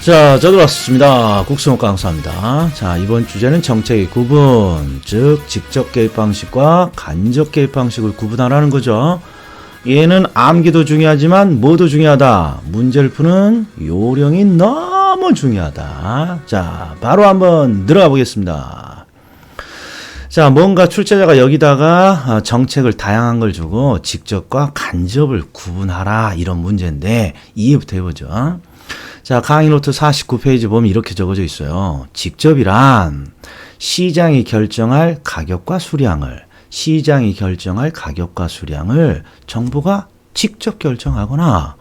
자, 저도 왔습니다. 국수목 강사입니다. 자, 이번 주제는 정책의 구분, 즉 직접 개입 방식과 간접 개입 방식을 구분하라는 거죠. 얘는 암기도 중요하지만 뭐도 중요하다. 문제를 푸는 요령이 너무 중요하다. 자, 바로 한번 들어가 보겠습니다. 자, 뭔가 출제자가 여기다가 정책을 다양한 걸 주고 직접과 간접을 구분하라 이런 문제인데 이해부터 해보죠. 자, 강의 노트 49페이지 보면 이렇게 적어져 있어요. 직접이란 시장이 결정할 가격과 수량을 정부가 직접 결정하거나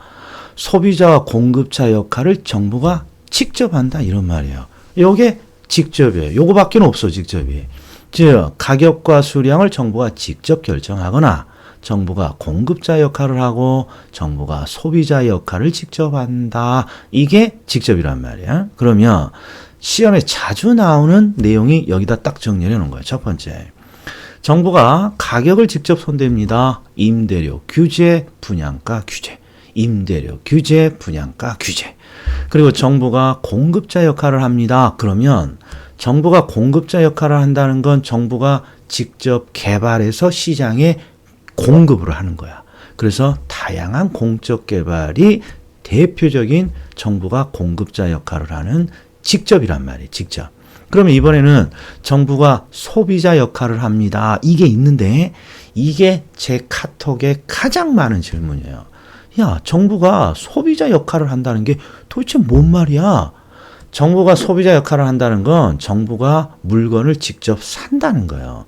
소비자와 공급자 역할을 정부가 직접 한다 이런 말이에요. 요게 직접이에요. 요거밖에 없어 직접이. 즉 가격과 수량을 정부가 직접 결정하거나 정부가 공급자 역할을 하고 정부가 소비자 역할을 직접 한다. 이게 직접이란 말이야. 그러면 시험에 자주 나오는 내용이 여기다 딱 정리해 놓은 거예요. 첫 번째. 정부가 가격을 직접 손댑니다. 임대료 규제, 분양가 규제. 임대료 규제, 분양가 규제. 그리고 정부가 공급자 역할을 합니다. 그러면 정부가 공급자 역할을 한다는 건 정부가 직접 개발해서 시장에 공급을 하는 거야. 그래서 다양한 공적 개발이 대표적인 정부가 공급자 역할을 하는 직접이란 말이에요. 직접. 그러면 이번에는 정부가 소비자 역할을 합니다. 이게 있는데 이게 제 카톡에 가장 많은 질문이에요. 야, 정부가 소비자 역할을 한다는 게 도대체 뭔 말이야? 정부가 소비자 역할을 한다는 건 정부가 물건을 직접 산다는 거예요.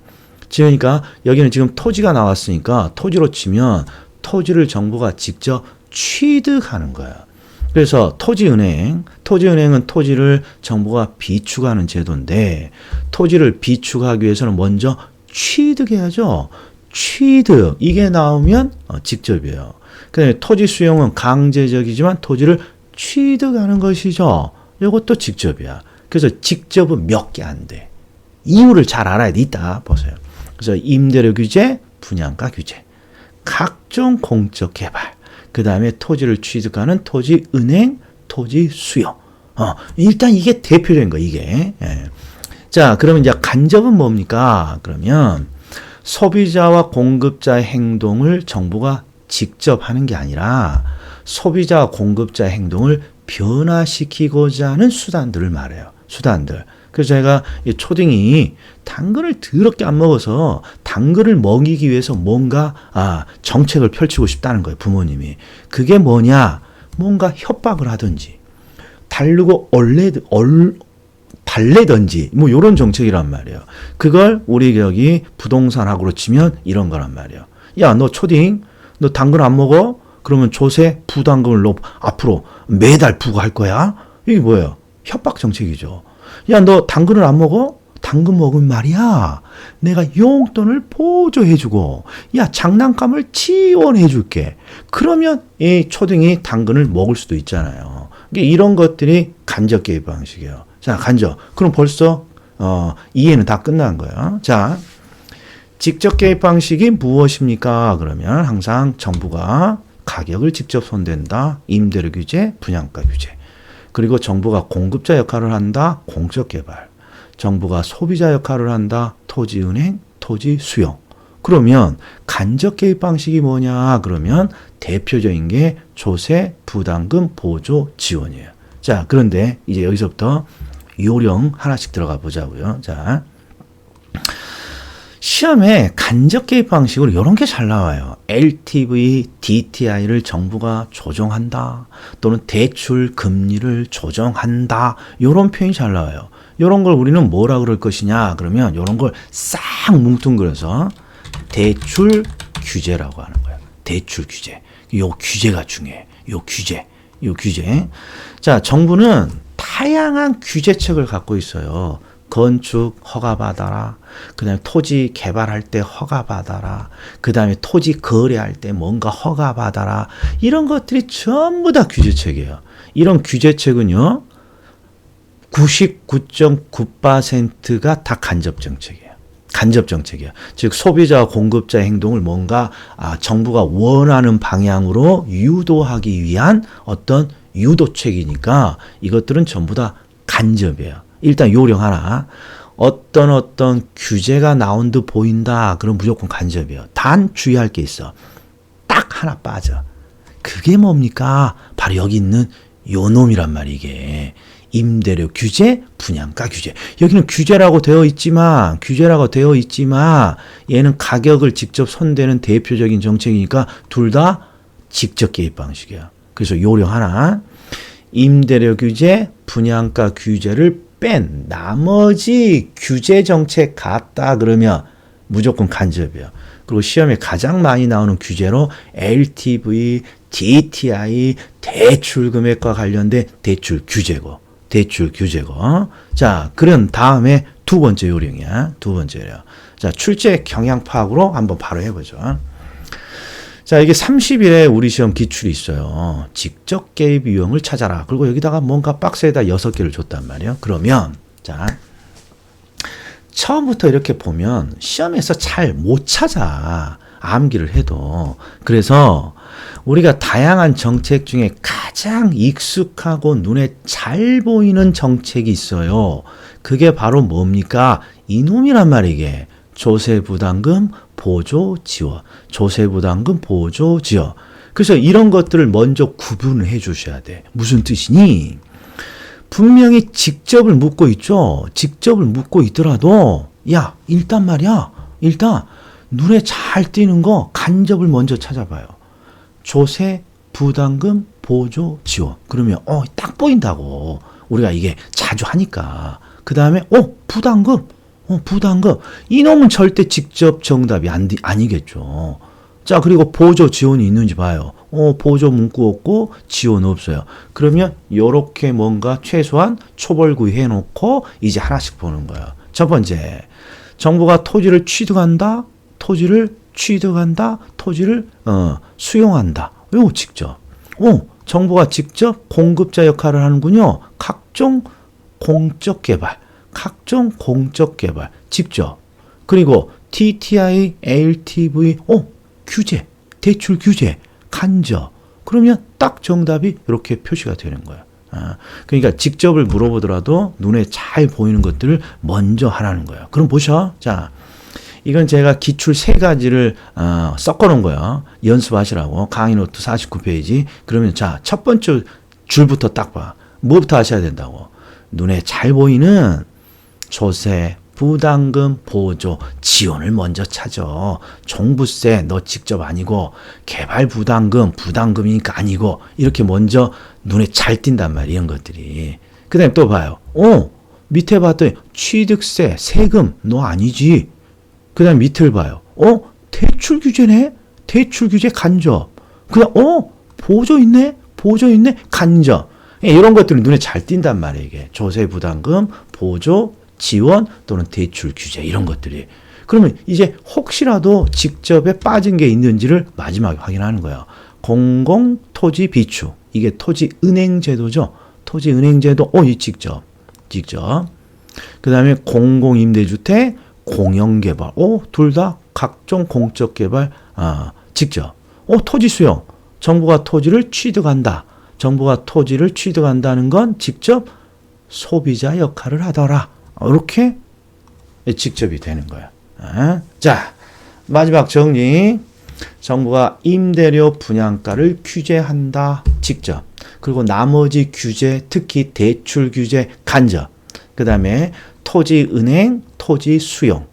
그러니까 여기는 지금 토지가 나왔으니까 토지로 치면 토지를 정부가 직접 취득하는 거예요. 그래서 토지은행은 토지를 정부가 비축하는 제도인데 토지를 비축하기 위해서는 먼저 취득해야죠. 취득 이게 나오면 직접이에요. 그다음에 토지 수용은 강제적이지만 토지를 취득하는 것이죠. 이것도 직접이야. 그래서 직접은 몇 개 안 돼. 이유를 잘 알아야 돼. 이따 보세요. 그래서 임대료 규제, 분양가 규제, 각종 공적 개발, 그 다음에 토지를 취득하는 토지은행, 토지 수요. 일단 이게 대표적인 거 이게. 예. 자, 그러면 이제 간접은 뭡니까? 그러면 소비자와 공급자의 행동을 정부가 직접 하는 게 아니라 소비자와 공급자의 행동을 변화시키고자 하는 수단들을 말해요. 수단들. 그래서 제가 이 초딩이 당근을 더럽게 안 먹어서 당근을 먹이기 위해서 뭔가 정책을 펼치고 싶다는 거예요. 부모님이. 그게 뭐냐? 뭔가 협박을 하든지 달르고 달래든지 뭐 이런 정책이란 말이에요. 그걸 우리 여기 부동산학으로 치면 이런 거란 말이에요. 야, 너 초딩 너 당근 안 먹어? 그러면 조세 부담금을 너 앞으로 매달 부과할 거야? 이게 뭐예요? 협박 정책이죠. 야, 너 당근을 안 먹어? 당근 먹으면 말이야. 내가 용돈을 보조해주고, 야, 장난감을 지원해줄게. 그러면 이 초등이 당근을 먹을 수도 있잖아요. 이런 것들이 간접 개입 방식이에요. 자, 간접. 그럼 벌써 이해는 다 끝난 거예요. 자, 직접 개입 방식이 무엇입니까? 그러면 항상 정부가 가격을 직접 손댄다. 임대료 규제, 분양가 규제. 그리고 정부가 공급자 역할을 한다. 공적 개발. 정부가 소비자 역할을 한다. 토지은행, 토지 수용. 그러면 간접 개입 방식이 뭐냐? 그러면 대표적인 게 조세, 부담금, 보조, 지원이에요. 자, 그런데 이제 여기서부터 요령 하나씩 들어가 보자고요. 자, 시험에 간접 개입 방식으로 이런 게 잘 나와요. LTV, DTI를 정부가 조정한다. 또는 대출 금리를 조정한다. 이런 표현이 잘 나와요. 이런 걸 우리는 뭐라 그럴 것이냐? 그러면 이런 걸 싹 뭉뚱그려서 대출 규제라고 하는 거예요. 대출 규제. 요 규제가 중요해. 요 규제. 자, 정부는 다양한 규제책을 갖고 있어요. 건축 허가받아라. 그 다음에 토지 개발할 때 허가받아라. 그 다음에 토지 거래할 때 뭔가 허가받아라. 이런 것들이 전부 다 규제책이에요. 이런 규제책은요, 99.9%가 다 간접정책이에요. 간접정책이에요. 즉 소비자와 공급자의 행동을 뭔가 정부가 원하는 방향으로 유도하기 위한 어떤 유도책이니까 이것들은 전부 다 간접이에요. 일단 요령 하나. 어떤 규제가 나온 듯 보인다. 그럼 무조건 간접이에요. 단 주의할 게 있어. 딱 하나 빠져. 그게 뭡니까? 바로 여기 있는 요 놈이란 말이야, 이게. 임대료 규제, 분양가 규제. 여기는 규제라고 되어 있지만 얘는 가격을 직접 손대는 대표적인 정책이니까 둘 다 직접 개입 방식이야. 그래서 요령 하나. 임대료 규제, 분양가 규제를 뺀 나머지 규제 정책 같다 그러면 무조건 간접이야. 그리고 시험에 가장 많이 나오는 규제로 LTV, DTI, 대출 금액과 관련된 대출 규제고. 자, 그런 다음에 두 번째 요령이야. 자, 출제 경향 파악으로 한번 바로 해보죠. 자, 이게 30일에 우리 시험 기출이 있어요. 직접 개입 유형을 찾아라. 그리고 여기다가 뭔가 박스에다 6개를 줬단 말이에요. 그러면, 자, 처음부터 이렇게 보면 시험에서 잘 못 찾아. 암기를 해도. 그래서 우리가 다양한 정책 중에 가장 익숙하고 눈에 잘 보이는 정책이 있어요. 그게 바로 뭡니까? 이놈이란 말이야, 이게. 조세부담금 보조 지원. 그래서 이런 것들을 먼저 구분을 해 주셔야 돼. 무슨 뜻이니? 분명히 직접을 묻고 있죠. 직접을 묻고 있더라도 야, 일단 눈에 잘 띄는 거 간접을 먼저 찾아봐요. 조세 부담금 보조 지원. 그러면 딱 보인다고. 우리가 이게 자주 하니까. 그 다음에 부담금. 이놈은 절대 직접 정답이 아니겠죠. 자, 그리고 보조 지원이 있는지 봐요. 보조 문구 없고 지원 없어요. 그러면 요렇게 뭔가 최소한 초벌구이 해놓고 이제 하나씩 보는 거예요. 첫 번째, 정부가 토지를 취득한다. 토지를 수용한다. 요 직접. 정부가 직접 공급자 역할을 하는군요. 각종 공적 개발 직접. 그리고 DTI, LTV, 규제, 대출 규제, 간접. 그러면 딱 정답이 이렇게 표시가 되는 거야. 그러니까 직접을 물어보더라도 눈에 잘 보이는 것들을 먼저 하라는 거예요. 그럼 보셔. 자, 이건 제가 기출 3가지를 섞어 놓은 거예요. 연습하시라고. 강의 노트 49페이지. 그러면 자, 첫 번째 줄부터 딱 봐. 뭐부터 하셔야 된다고. 눈에 잘 보이는 조세, 부담금, 보조, 지원을 먼저 찾아. 종부세 너 직접 아니고 개발 부담금이니까 아니고 이렇게 먼저 눈에 잘 띈단 말이에요. 이런 것들이. 그 다음에 또 봐요. 밑에 봤더니 취득세, 세금 너 아니지. 그 다음에 밑을 봐요. 대출 규제네? 대출 규제 간접. 그 다음 보조 있네? 간접. 이런 것들은 눈에 잘 띈단 말이에요. 이게 조세 부담금, 보조, 지원 또는 대출 규제 이런 것들이. 그러면 이제 혹시라도 직접에 빠진 게 있는지를 마지막에 확인하는 거예요. 공공토지 비축. 이게 토지은행제도죠. 토지은행제도. 이 직접. 그 다음에 공공임대주택, 공영개발. 둘 다 각종 공적 개발 직접. 토지 수용. 정부가 토지를 취득한다는 건 직접 소비자 역할을 하더라. 이렇게 직접이 되는 거야. 자, 마지막 정리. 정부가 임대료 분양가를 규제한다. 직접. 그리고 나머지 규제, 특히 대출 규제 간접. 그 다음에 토지은행, 토지 수용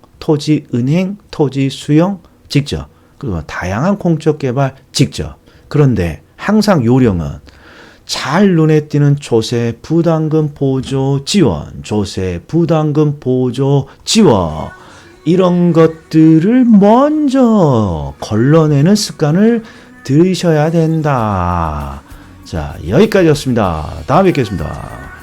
직접. 그리고 다양한 공적 개발 직접. 그런데 항상 요령은 잘 눈에 띄는 조세 부담금 보조 지원, 이런 것들을 먼저 걸러내는 습관을 들이셔야 된다. 자, 여기까지였습니다. 다음에 뵙겠습니다.